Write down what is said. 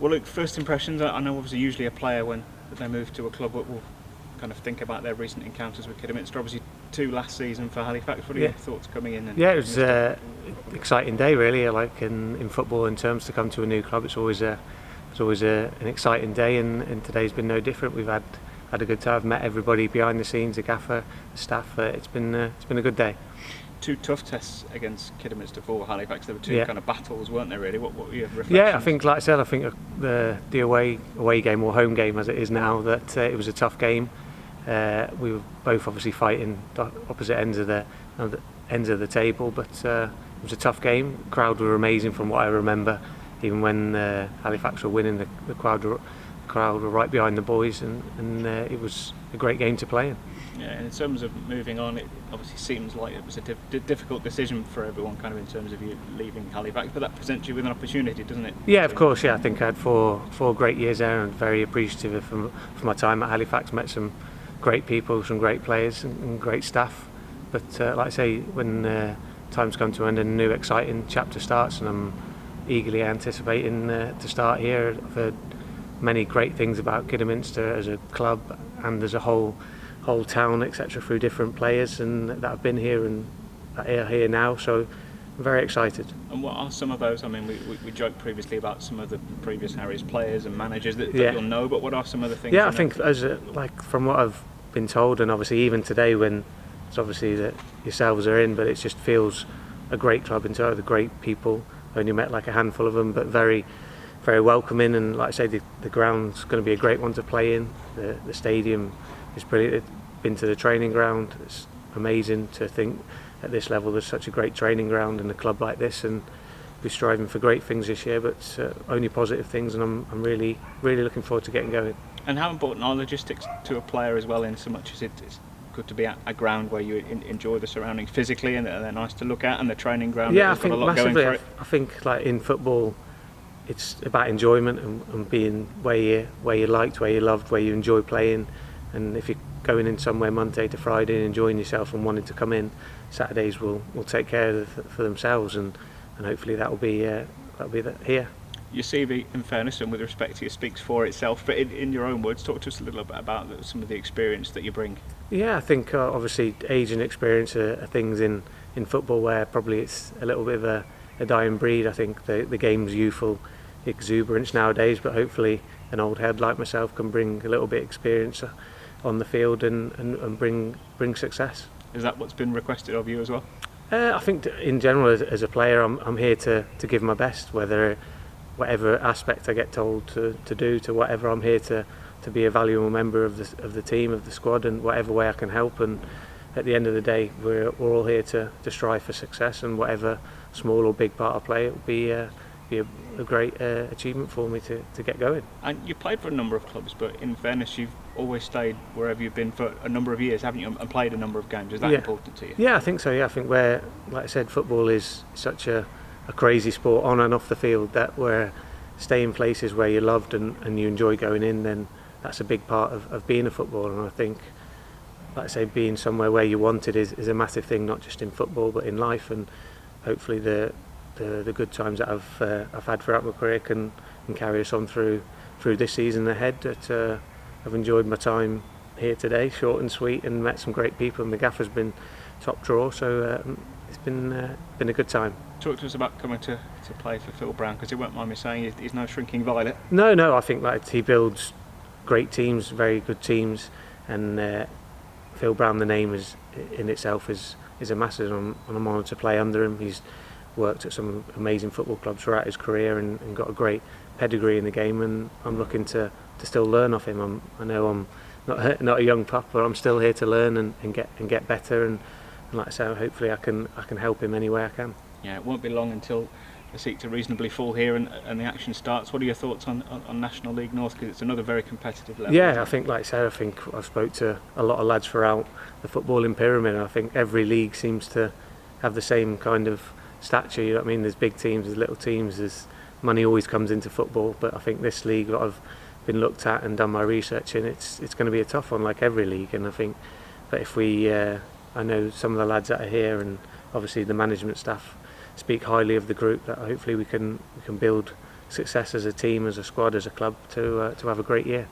Well, look, first impressions, I know obviously usually a player when they move to a club will kind of think about their recent encounters with Kidderminster. Obviously 2 last season for Halifax. What are your thoughts coming in? It was an exciting day really. Like in football in terms to come to a new club, it's always an exciting day, and today's been no different. We've had a good time. I've met everybody behind the scenes, the gaffer, the staff. It's been a good day. 2 tough tests against Kidderminster for Halifax. There were 2 kind of battles, weren't there? Really, what were your reflections? Yeah, I think, like I said, the away game or home game as it is now, that it was a tough game. We were both obviously fighting opposite ends of the table, but it was a tough game. The crowd were amazing from what I remember. Even when Halifax were winning, the crowd were right behind the boys, and it was a great game to play in. Yeah, and in terms of moving on, it obviously seems like it was a difficult decision for everyone, kind of in terms of you leaving Halifax, but that presents you with an opportunity, doesn't it? Yeah, of course. Yeah, I think I had four great years there, and very appreciative for my time at Halifax. Met some great people, some great players, and great staff. But like I say, when time's come to an end and a new exciting chapter starts, and I'm eagerly anticipating to start here. I've heard many great things about Kidderminster as a club and as a whole town, etc., through different players and that have been here and that are here now. So I'm very excited. And what are some of those? I mean, we joked previously about some of the previous Harriers players and managers that you'll know, but what are some of the things? Yeah, I think like from what I've been told, and obviously even today when it's obviously that yourselves are in, but it just feels a great club in terms of the great people. I only met like a handful of them, but very, very welcoming, and like I say, the ground's going to be a great one to play in. The stadium is brilliant. Been to the training ground. It's amazing to think at this level there's such a great training ground in a club like this, and we're striving for great things this year, but only positive things, and I'm really looking forward to getting going. And how important are logistics to a player as well, in so much as it's good to be at a ground where you enjoy the surroundings physically and they're nice to look at, and the training ground I has got think a lot massively. going for it? I think like in football it's about enjoyment and being where you're liked, where you're loved, where you enjoy playing. And if you're going in somewhere Monday to Friday and enjoying yourself and wanting to come in, Saturdays will take care for themselves, and hopefully that'll be here. Your CV, in fairness and with respect to you, speaks for itself, but in your own words, talk to us a little bit about some of the experience that you bring. Yeah, I think obviously age and experience are things in football where probably it's a little bit of a dying breed. I think the game's youthful exuberance nowadays, but hopefully an old head like myself can bring a little bit of experience on the field and bring success. Is that what's been requested of you as well? I think in general as a player I'm here to give my best, whatever aspect I get told to do, to whatever. I'm here to be a valuable member of the team, of the squad, and whatever way I can help. And at the end of the day, we're all here to strive for success, and whatever small or big part I play, it will be a great achievement for me to get going. And you played for a number of clubs, but in fairness, you've always stayed wherever you've been for a number of years, haven't you? And played a number of games. Is that important to you? Yeah, I think so. Yeah, I think like I said, football is such a crazy sport on and off the field, that where staying places where you're loved and you enjoy going in, then that's a big part of being a footballer. And I think, like I say, being somewhere where you're wanted is a massive thing, not just in football but in life. And hopefully the good times that I've had throughout my career can carry us on through this season ahead. That I've enjoyed my time here today, short and sweet, and met some great people, and the gaffer's been top draw, so it's been a good time. Talk to us about coming to play for Phil Brown, because he won't mind me saying he's no shrinking violet. No, I think like he builds great teams, very good teams, and Phil Brown, the name in itself is a massive, and I'm honoured to play under him. He's worked at some amazing football clubs throughout his career and got a great pedigree in the game, and I'm looking to still learn off him. I know I'm not a young pup, but I'm still here to learn and get better, and like I say, hopefully I can help him any way I can. Yeah, it won't be long until the seats are reasonably full here and the action starts. What are your thoughts on National League North, because it's another very competitive level? Yeah, I think, like I said, I've spoke to a lot of lads throughout the footballing pyramid, and I think every league seems to have the same kind of stature. You know what I mean? There's big teams, there's little teams, there's money always comes into football, but I think this league, what I've been looked at and done my research in, it's going to be a tough one like every league. And I think that if I know some of the lads that are here, and obviously the management staff speak highly of the group, that hopefully we can build success as a team, as a squad, as a club to have a great year.